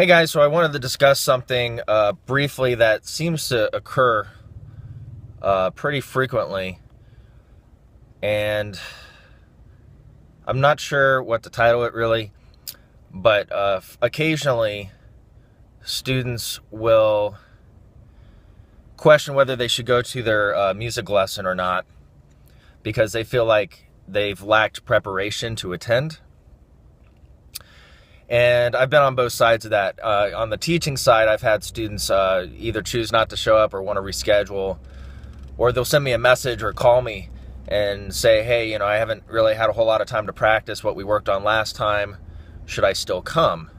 Hey guys, so I wanted to discuss something briefly that seems to occur pretty frequently, and I'm not sure what to title it really, but occasionally students will question whether they should go to their music lesson or not because they feel like they've lacked preparation to attend. And I've been on both sides of that. On the teaching side, I've had students either choose not to show up or want to reschedule, or they'll send me a message or call me and say, hey, I haven't really had a whole lot of time to practice what we worked on last time. Should I still come?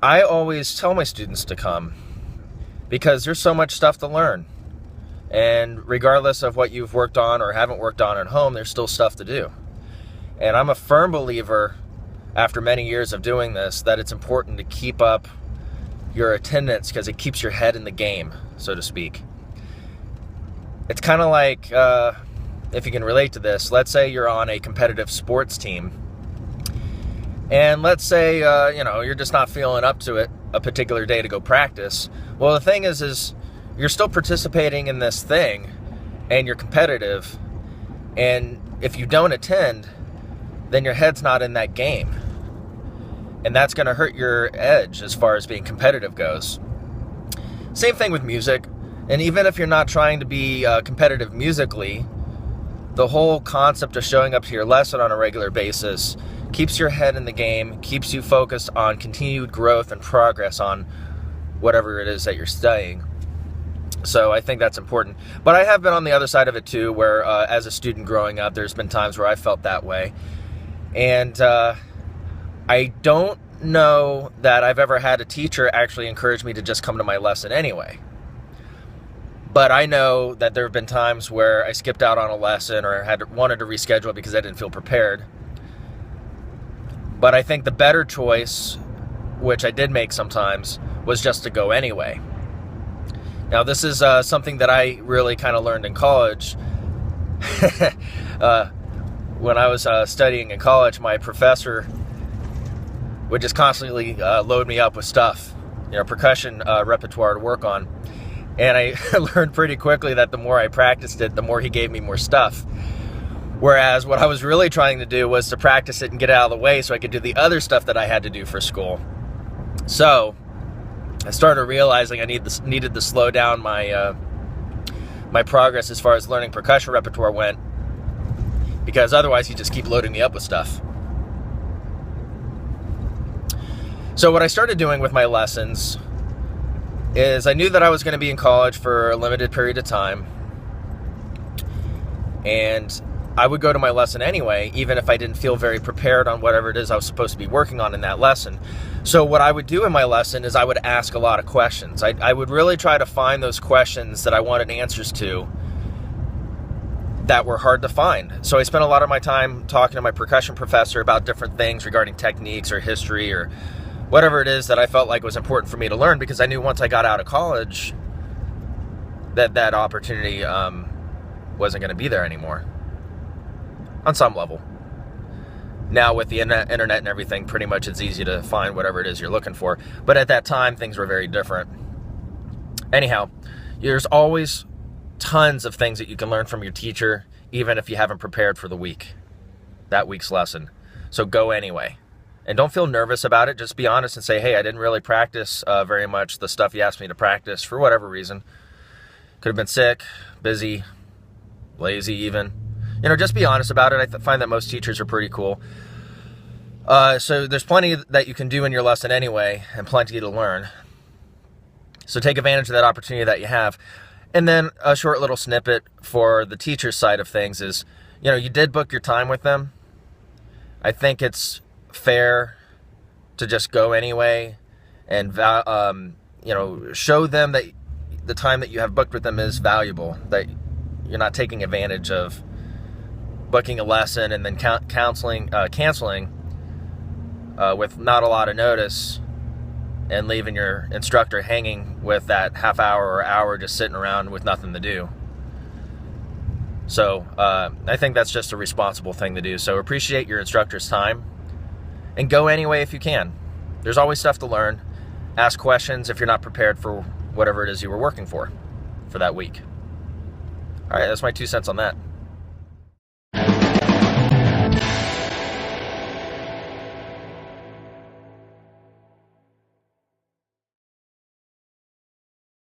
I always tell my students to come because there's so much stuff to learn. And regardless of what you've worked on or haven't worked on at home, there's still stuff to do. And I'm a firm believer, after many years of doing this, that it's important to keep up your attendance because it keeps your head in the game, so to speak. It's kind of like, if you can relate to this, let's say you're on a competitive sports team, and let's say, you're just not feeling up to it a particular day to go practice. Well, the thing is you're still participating in this thing, and you're competitive, and if you don't attend, then your head's not in that game. And that's going to hurt your edge as far as being competitive goes. Same thing with music. And even if you're not trying to be competitive musically, the whole concept of showing up to your lesson on a regular basis keeps your head in the game, keeps you focused on continued growth and progress on whatever it is that you're studying. So I think that's important. But I have been on the other side of it too, where as a student growing up, there's been times where I felt that way. And I don't know that I've ever had a teacher actually encourage me to just come to my lesson anyway. But I know that there have been times where I skipped out on a lesson or wanted to reschedule it because I didn't feel prepared. But I think the better choice, which I did make sometimes, was just to go anyway. Now, this is something that I really kind of learned in college. When I was studying in college, my professor would just constantly load me up with stuff, percussion repertoire to work on. And I learned pretty quickly that the more I practiced it, the more he gave me more stuff. Whereas what I was really trying to do was to practice it and get it out of the way so I could do the other stuff that I had to do for school. So I started realizing I needed to slow down my progress as far as learning percussion repertoire went, because otherwise he'd just keep loading me up with stuff. So what I started doing with my lessons is I knew that I was going to be in college for a limited period of time, and I would go to my lesson anyway, even if I didn't feel very prepared on whatever it is I was supposed to be working on in that lesson. So what I would do in my lesson is I would ask a lot of questions. I would really try to find those questions that I wanted answers to that were hard to find. So I spent a lot of my time talking to my percussion professor about different things regarding techniques or history or whatever it is that I felt like was important for me to learn, because I knew once I got out of college that opportunity wasn't going to be there anymore on some level. Now with the internet and everything, pretty much it's easy to find whatever it is you're looking for. But at that time, things were very different. Anyhow, there's always tons of things that you can learn from your teacher, even if you haven't prepared for that week's lesson. So go anyway. And don't feel nervous about it. Just be honest and say, hey, I didn't really practice very much the stuff you asked me to practice for whatever reason. Could have been sick, busy, lazy even. Just be honest about it. I find that most teachers are pretty cool. So there's plenty that you can do in your lesson anyway, and plenty to learn. So take advantage of that opportunity that you have. And then a short little snippet for the teacher's side of things is, you did book your time with them. I think it's fair to just go anyway and show them that the time that you have booked with them is valuable, that you're not taking advantage of booking a lesson and then canceling with not a lot of notice and leaving your instructor hanging with that half hour or hour just sitting around with nothing to do. So I think that's just a responsible thing to do. So appreciate your instructor's time and go anyway if you can. There's always stuff to learn. Ask questions if you're not prepared for whatever it is you were working for that week. All right, that's my 2 cents on that.